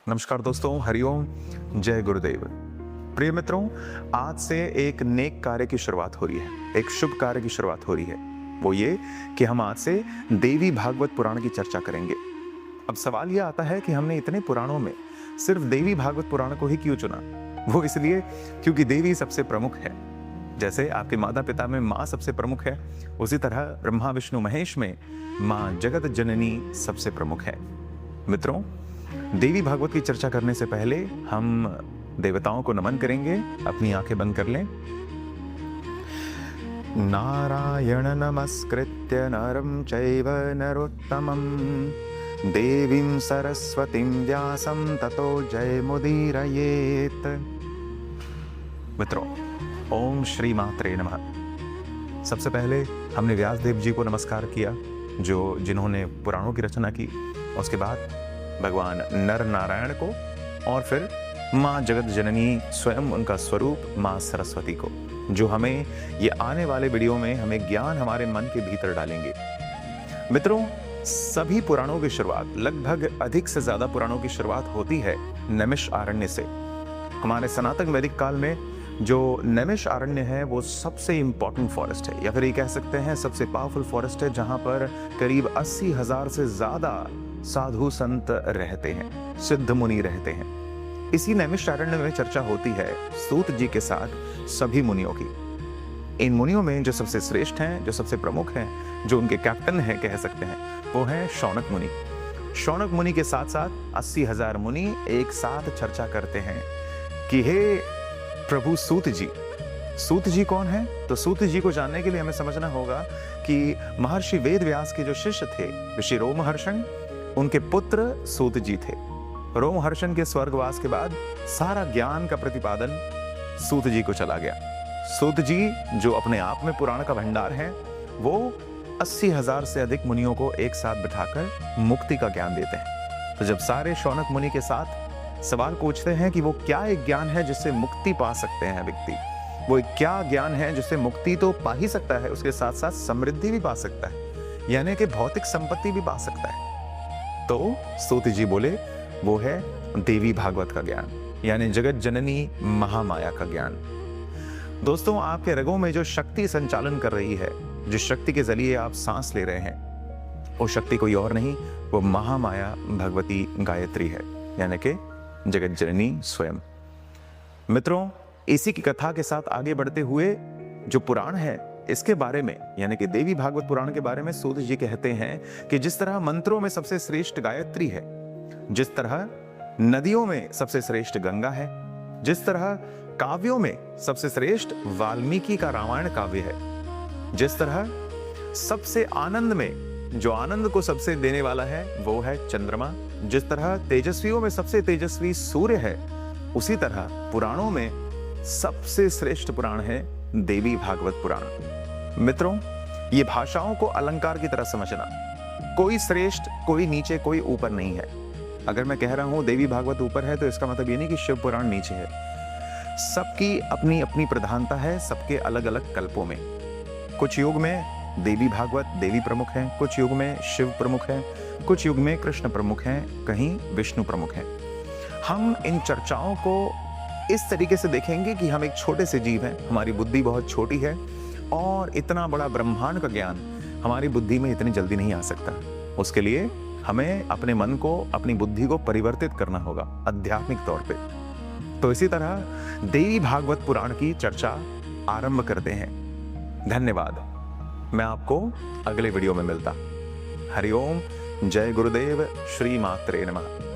नमस्कार दोस्तों, हरिओम, जय गुरुदेव। प्रिय मित्रों, आज से एक नेक कार्य की शुरुआत हो रही है, एक शुभ कार्य की शुरुआत हो रही है। वो ये कि हम आज से देवी भागवत पुराण की चर्चा करेंगे। अब सवाल ये आता है कि हमने इतने पुराणों में सिर्फ देवी भागवत पुराण को ही क्यों चुना? वो इसलिए क्योंकि देवी सबसे प्रमुख है। जैसे आपके माता पिता में माँ सबसे प्रमुख है, उसी तरह ब्रह्मा विष्णु महेश में माँ जगत जननी सबसे प्रमुख है। मित्रों, देवी भागवत की चर्चा करने से पहले हम देवताओं को नमन करेंगे। अपनी आंखें बंद कर लें। नारायण नमस्कृत्य नरं चैव नरोत्तमं देवीं सरस्वतीं व्यासं ततो जयमुदीरयेत्। मित्रों, ओम श्री मात्रे नमः। सबसे पहले हमने व्यासदेव जी को नमस्कार किया, जिन्होंने पुराणों की रचना की। उसके बाद भगवान नर नारायण को, और फिर माँ जगत जननी स्वयं उनका स्वरूप माँ सरस्वती को, जो हमें ये आने वाले वीडियो में हमें ज्ञान हमारे मन के भीतर डालेंगे। मित्रों, सभी पुराणों की शुरुआत, लगभग अधिक से ज्यादा पुराणों की शुरुआत होती है नैमिषारण्य से। हमारे सनातन वैदिक काल में जो नैमिषारण्य है वो सबसे इंपॉर्टेंट फॉरेस्ट है, या फिर ये कह सकते हैं सबसे पावरफुल फॉरेस्ट है, जहां पर करीब 80,000 से ज्यादा साधु संत रहते हैं, सिद्ध मुनि रहते हैं। इसी नैमिषारण्य में चर्चा होती है सूत जी के साथ सभी मुनियों की। इन मुनियों में जो सबसे श्रेष्ठ हैं, जो सबसे प्रमुख हैं, जो उनके कैप्टन हैं कह सकते हैं, वो हैं शौनक मुनि। शौनक मुनि के साथ साथ 80,000 मुनि एक साथ चर्चा करते हैं कि हे प्रभु सूत जी। सूत जी कौन है? तो सूत जी को जानने के लिए हमें समझना होगा कि महर्षि वेद व्यास के जो शिष्य थे ऋषि रोमहर्षण, उनके पुत्र सूत जी थे। रोमहर्षण के स्वर्गवास के बाद सारा ज्ञान का प्रतिपादन सूत जी को चला गया। सूत जी, जो अपने आप में पुराण का भंडार है, वो 80,000 से अधिक मुनियों को एक साथ बिठाकर मुक्ति का ज्ञान देते हैं। तो जब सारे शौनक मुनि के साथ सवाल पूछते हैं कि वो क्या एक ज्ञान है जिससे मुक्ति पा सकते हैं व्यक्ति, वो क्या ज्ञान है जिससे मुक्ति तो पा ही सकता है, उसके साथ साथ समृद्धि भी पा सकता है, यानी कि भौतिक संपत्ति भी पा सकता है। तो सूत जी बोले वो है देवी भागवत का ज्ञान, यानी जगत जननी महामाया का ज्ञान। दोस्तों, आपके रगों में जो शक्ति संचालन कर रही है, जिस शक्ति के जरिए आप सांस ले रहे हैं, वो शक्ति कोई और नहीं, वो महामाया भगवती गायत्री है, यानी कि जगत जननी स्वयं। मित्रों, इसी की कथा के साथ आगे बढ़ते हुए जो पुराण है, इसके बारे में, यानी कि देवी भागवत पुराण के बारे में सूत जी कहते हैं कि जिस तरह मंत्रों में सबसे श्रेष्ठ गायत्री है, जिस तरह नदियों में सबसे श्रेष्ठ गंगा है, जिस तरह काव्यों में सबसे श्रेष्ठ वाल्मीकि का रामायण काव्य है, जिस तरह सबसे आनंद में जो आनंद को सबसे देने वाला है वो है चंद्रमा, जिस तरह तेजस्वियों में सबसे तेजस्वी सूर्य है, उसी तरह पुराणों में सबसे श्रेष्ठ पुराण है देवी भागवत पुराण। मित्रों, ये भाषाओं को अलंकार की तरह समझना, कोई श्रेष्ठ, कोई नीचे, कोई ऊपर नहीं है। अगर मैं कह रहा हूं देवी भागवत ऊपर है, तो इसका मतलब ये नहीं कि शिव पुराण नीचे है। सबकी अपनी अपनी प्रधानता है, सबके अलग अलग कल्पों में। कुछ युग में देवी भागवत देवी प्रमुख है, कुछ युग में शिव प्रमुख है, कुछ युग में कृष्ण प्रमुख हैं, कहीं विष्णु प्रमुख हैं। हम इन चर्चाओं को इस तरीके से देखेंगे कि हम एक छोटे से जीव हैं, हमारी बुद्धि बहुत छोटी है, और इतना बड़ा ब्रह्मांड का ज्ञान हमारी बुद्धि में इतनी जल्दी नहीं आ सकता। उसके लिए हमें अपने मन को, अपनी बुद्धि को परिवर्तित करना होगा आध्यात्मिक तौर पे। तो इसी तरह देवी भागवत पुराण की चर्चा आरंभ करते हैं। धन्यवाद। मैं आपको अगले वीडियो में मिलता। हरिओम, जय गुरुदेव, श्री मात्रे नमः।